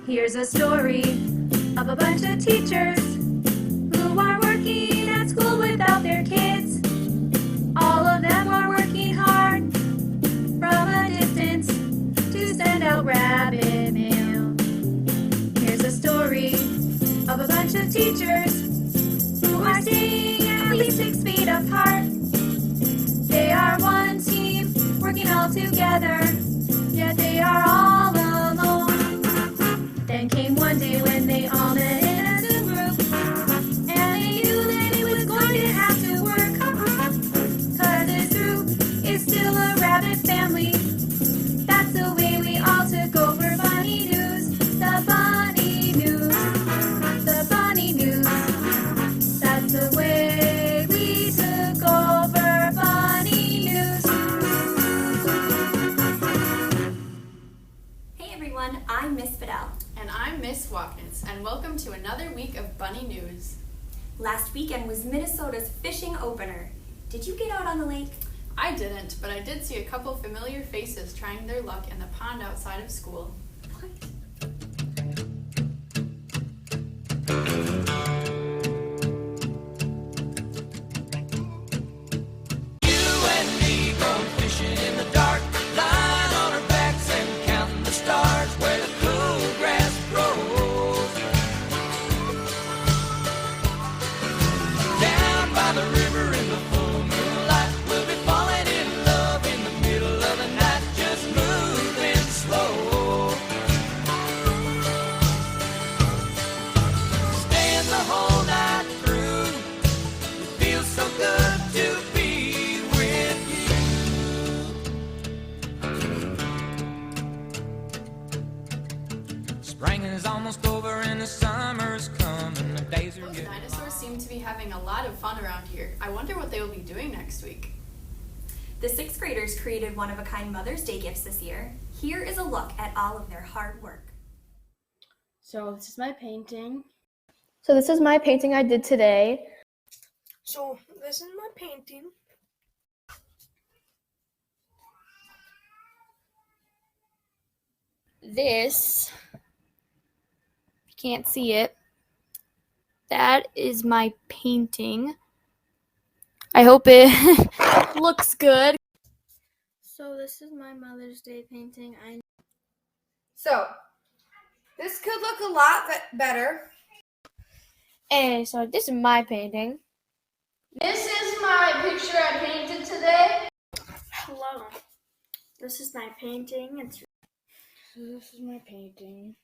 Here's a story of a bunch of teachers who are working at school without their kids. All of them are working hard from a distance to send out rabbit mail. Here's a story of a bunch of teachers who are staying at least 6 feet apart. They are one team working all together, yet they are all alone. Then came one day when they all met in a Zoom group, and they knew that it was going to have to work, 'cause this group is still a rabbit family. That's the way we all took over bunny news. The bunny news. The bunny news. That's the way we took over bunny news. Hey everyone, I'm Miss Fidel. And I'm Miss Watkins, and welcome to another week of Bunny News. Last weekend was Minnesota's fishing opener. Did you get out on the lake? I didn't, but I did see a couple familiar faces trying their luck in the pond outside of school. Spring is almost over and the summer's coming. The days are Those getting dinosaurs seem to be having a lot of fun around here. I wonder what they will be doing next week. The 6th graders created one-of-a-kind Mother's Day gifts this year. Here is a look at all of their hard work. So this is my painting. So this is my painting I did today. So this is my painting. This, you can't see it, that is my painting. I hope it looks good. So this is my Mother's Day painting. So this could look a lot better. And so this is my painting. This is my picture I painted today. Hello. This is my painting. So this is my painting.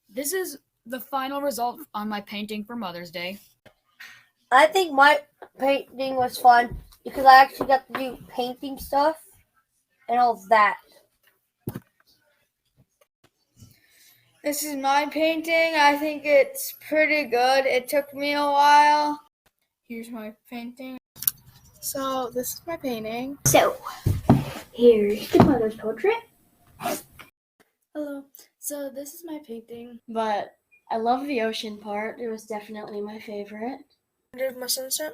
This is the final result on my painting for Mother's Day. I think my painting was fun because I actually got to do painting stuff and all that. This is my painting. I think it's pretty good. It took me a while. Here's my painting. So this is my painting. So here's the mother's portrait. Hello. So this is my painting, but I love the ocean part. It was definitely my favorite. There's my sunset.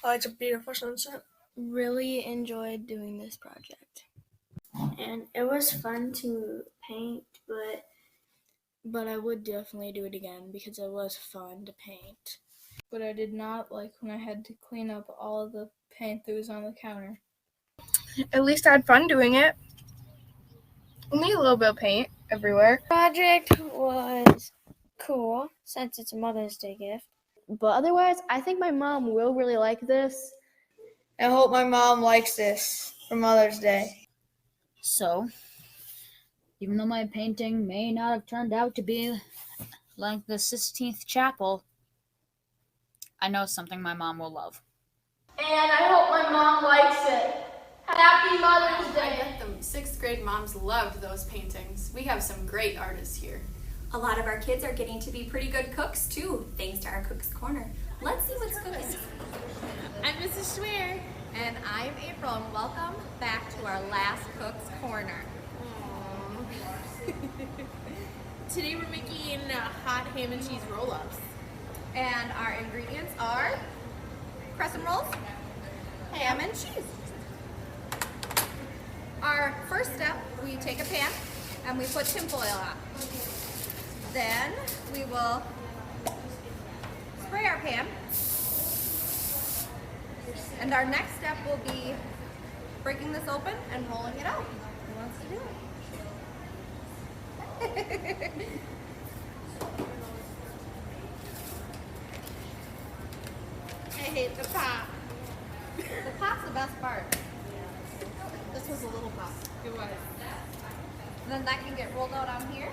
Oh, it's a beautiful sunset. Really enjoyed doing this project. And it was fun to paint, but I would definitely do it again because it was fun to paint. But I did not like when I had to clean up all of the paint that was on the counter. At least I had fun doing it. Only a little bit of paint everywhere. Project was cool since it's a Mother's Day gift. But otherwise, I think my mom will really like this. I hope my mom likes this for Mother's Day. So, even though my painting may not have turned out to be like the Sistine Chapel, I know something my mom will love. And I hope my mom likes it. Happy Mother's I Day. bet the 6th grade moms loved those paintings. We have some great artists here. A lot of our kids are getting to be pretty good cooks too, thanks to our Cook's Corner. Let's see what's cooking. I'm Mrs. Schwer. And I'm April, and welcome back to our last Cook's Corner. Today we're making hot ham and cheese roll-ups. And our ingredients are crescent rolls, ham and cheese. Our first step, we take a pan and we put tinfoil on. Then we will spray our pan. And our next step will be breaking this open and rolling it out. Who wants to do it? I hate the pop. The pop's the best part. This was a little pop. It was. And then that can get rolled out on here.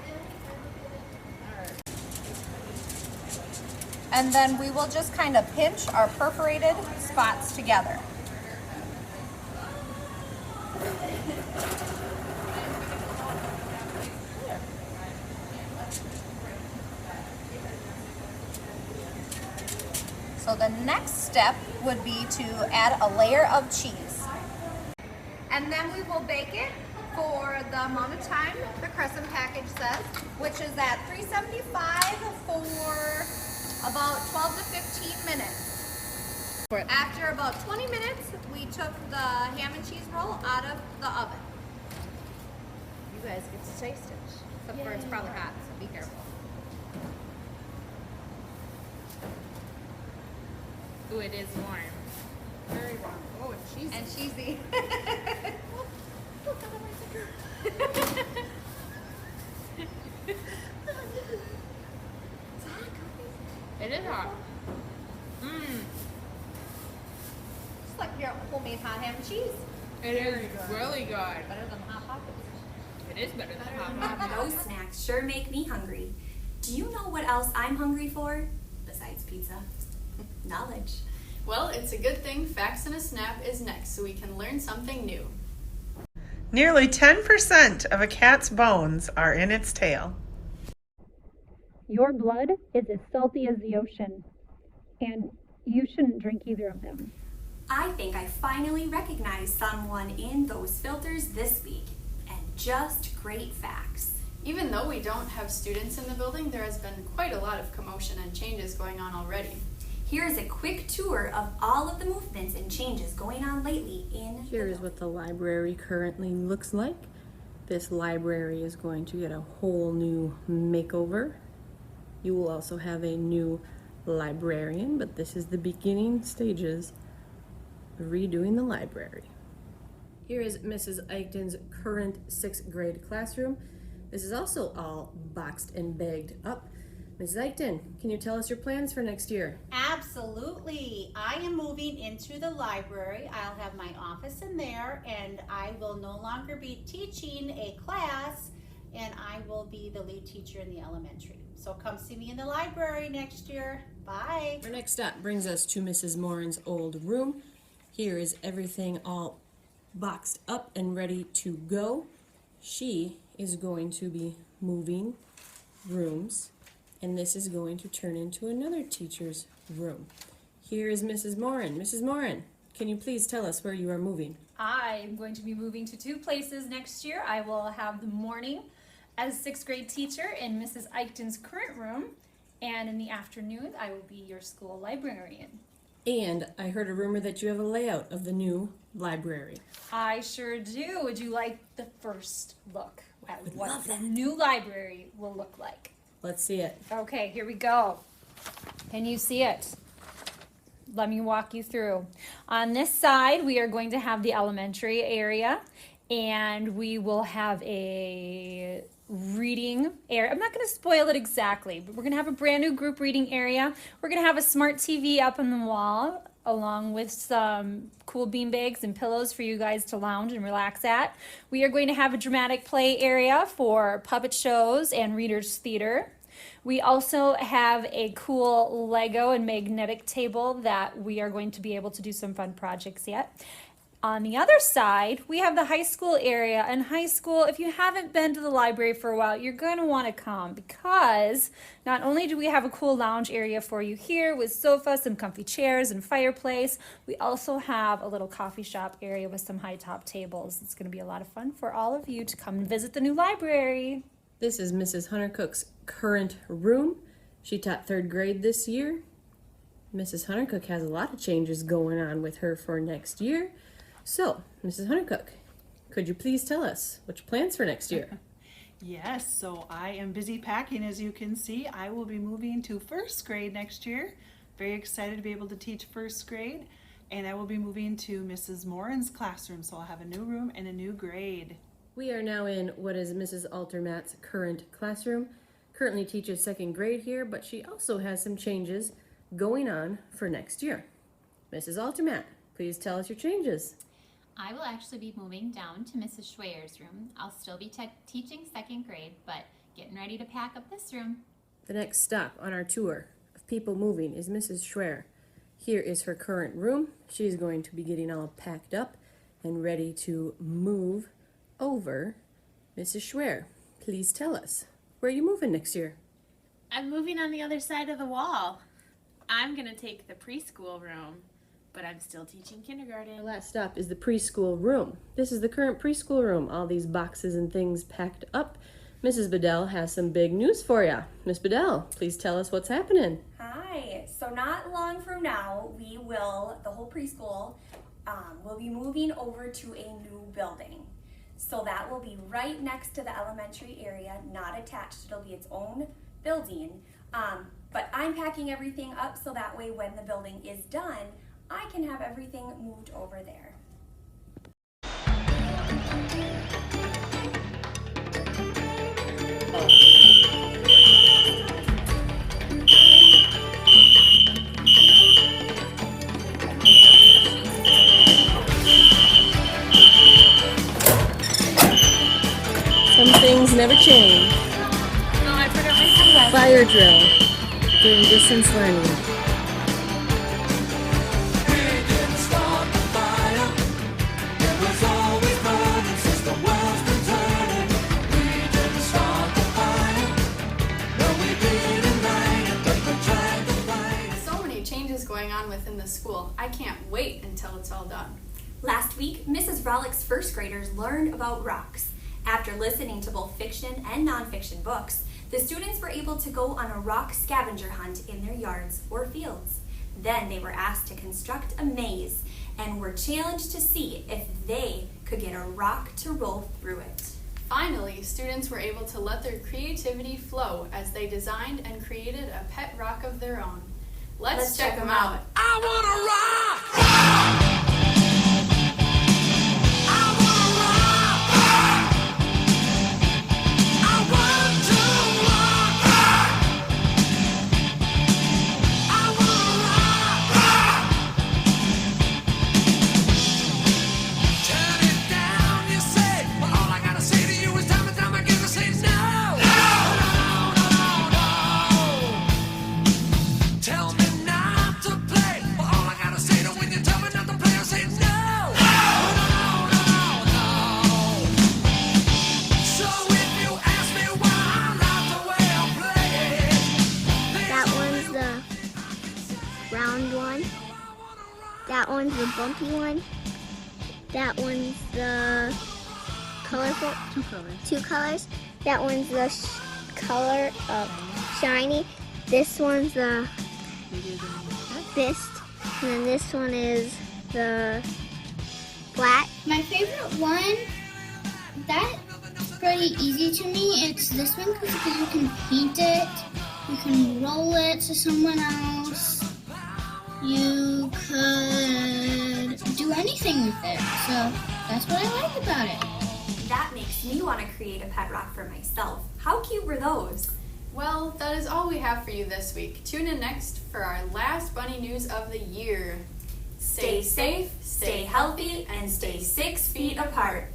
And then we will just kind of pinch our perforated spots together. So the next step would be to add a layer of cheese. And then we will bake it for the amount of time the Crescent package says, which is at 375 for about 12 to 15 minutes. After about 20 minutes, we took the ham and cheese roll out of the oven. You guys get to taste it. Except for it's probably hot, so be careful. Ooh, it is warm. Very warm. Oh, and cheesy. And cheesy. It is hot. It's like your homemade hot ham and cheese. It is really good. Better than hot pockets. It is better than hot pockets. Those snacks sure make me hungry. Do you know what else I'm hungry for? Besides pizza. Knowledge. Well, it's a good thing Facts in a Snap is next so we can learn something new. Nearly 10% of a cat's bones are in its tail. Your blood is as salty as the ocean, and you shouldn't drink either of them. I think I finally recognized someone in those filters this week. And just great facts. Even though we don't have students in the building, there has been quite a lot of commotion and changes going on already. Here's a quick tour of all of the movements and changes going on lately in Here's what the library currently looks like. This library is going to get a whole new makeover. You will also have a new librarian, but this is the beginning stages of redoing the library. Here is Mrs. Eichton's current 6th grade classroom. This is also all boxed and bagged up. Mrs. Eichton, can you tell us your plans for next year? Absolutely. I am moving into the library. I'll have my office in there, and I will no longer be teaching a class, and I will be the lead teacher in the elementary. So come see me in the library next year. Bye. Our next stop brings us to Mrs. Morin's old room. Here is everything all boxed up and ready to go. She is going to be moving rooms, and this is going to turn into another teacher's room. Here is Mrs. Morin. Mrs. Morin, can you please tell us where you are moving? I am going to be moving to 2 places next year. I will have the morning as 6th grade teacher in Mrs. Eichton's current room, and in the afternoon I will be your school librarian. And I heard a rumor that you have a layout of the new library. I sure do. Would you like the first look at what the new library will look like? Let's see it. Okay, here we go. Can you see it? Let me walk you through. On this side, we are going to have the elementary area, and we will have a reading area. I'm not going to spoil it exactly, but we're going to have a brand new group reading area. We're going to have a smart TV up on the wall, along with some cool beanbags and pillows for you guys to lounge and relax at. We are going to have a dramatic play area for puppet shows and readers theater. We also have a cool Lego and magnetic table that we are going to be able to do some fun projects yet. On the other side, we have the high school area. And high school, if you haven't been to the library for a while, you're going to want to come, because not only do we have a cool lounge area for you here with sofas, some comfy chairs and fireplace, we also have a little coffee shop area with some high top tables. It's going to be a lot of fun for all of you to come and visit the new library. This is Mrs. Hunter Cook's current room. She taught 3rd grade this year. Mrs. Hunter Cook has a lot of changes going on with her for next year. So, Mrs. Hunter Cook, could you please tell us what your plans for next year? Yes, so I am busy packing, as you can see. I will be moving to first grade next year. Very excited to be able to teach first grade. And I will be moving to Mrs. Morin's classroom, so I'll have a new room and a new grade. We are now in what is Mrs. Altermat's current classroom. Currently teaches second grade here, but she also has some changes going on for next year. Mrs. Altermat, please tell us your changes. I will actually be moving down to Mrs. Schwayer's room. I'll still be teaching second grade, but getting ready to pack up this room. The next stop on our tour of people moving is Mrs. Schwer. Here is her current room. She's going to be getting all packed up and ready to move over. Mrs. Schwer, please tell us, where are you moving next year? I'm moving on the other side of the wall. I'm going to take the preschool room, but I'm still teaching kindergarten. The last stop is the preschool room. This is the current preschool room. All these boxes and things packed up. Mrs. Bedell has some big news for you. Miss Bedell, please tell us what's happening. Hi, so not long from now, the whole preschool will be moving over to a new building. So that will be right next to the elementary area, not attached. It'll be its own building. But I'm packing everything up so that way when the building is done, I can have everything moved over there. Some things never change. Oh, I forgot my sunglasses. Fire drill during distance learning. So many changes going on within the school. I can't wait until it's all done. Last week, Mrs. Rollick's first graders learned about rocks. After listening to both fiction and nonfiction books, the students were able to go on a rock scavenger hunt in their yards or fields. Then they were asked to construct a maze and were challenged to see if they could get a rock to roll through it. Finally, students were able to let their creativity flow as they designed and created a pet rock of their own. Let's check them out. I want a rock! That one's the bumpy one. That one's the colorful. Two colors. That one's the color of shiny. This one's the fist. And then this one is the flat. My favorite one, that's pretty easy to me. It's this one because you can paint it. You can roll it to someone else. You could do anything with it, so that's what I like about it. That makes me want to create a pet rock for myself. How cute were those? Well, that is all we have for you this week. Tune in next for our last bunny news of the year. Stay safe, stay healthy, and stay 6 feet apart.